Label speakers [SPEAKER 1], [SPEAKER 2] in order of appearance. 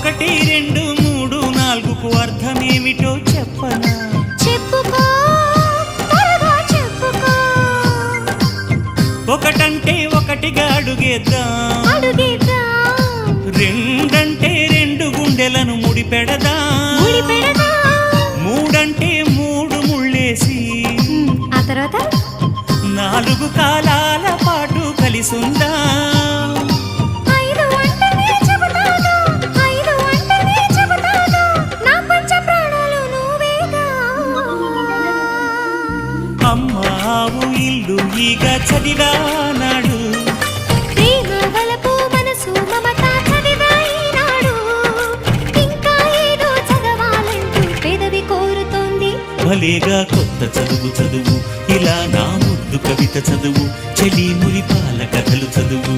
[SPEAKER 1] ఒకటి రెండు మూడు నాలుగుకు అర్థమేమిటో చెప్పనా?
[SPEAKER 2] చెప్పుకో త్వరగా చెప్పుకో.
[SPEAKER 1] ఒకటంటే ఒకటిగా అడుగేద్దాం, రెండంటే రెండు గుండెలను ముడిపెడదాం, మూడంటే మూడు ముళ్ళేసి
[SPEAKER 2] ఆ తర్వాత
[SPEAKER 1] నాలుగు కాలాల పాటు కలిసుందాం. అమ్మావు ఇల్లు ఈగ చదివానాడు,
[SPEAKER 2] ప్రేమ వలపు మనసు మమత చదివాయినాడు. ఇంకా ఏదో చదవాలంటూ పెదవి కోరుతోంది.
[SPEAKER 1] భలేగా కొత్త చదువు చదువు, ఇలా నా ముద్దు కవిత చదువు, చెలి మురిపాల కథలు చదువు.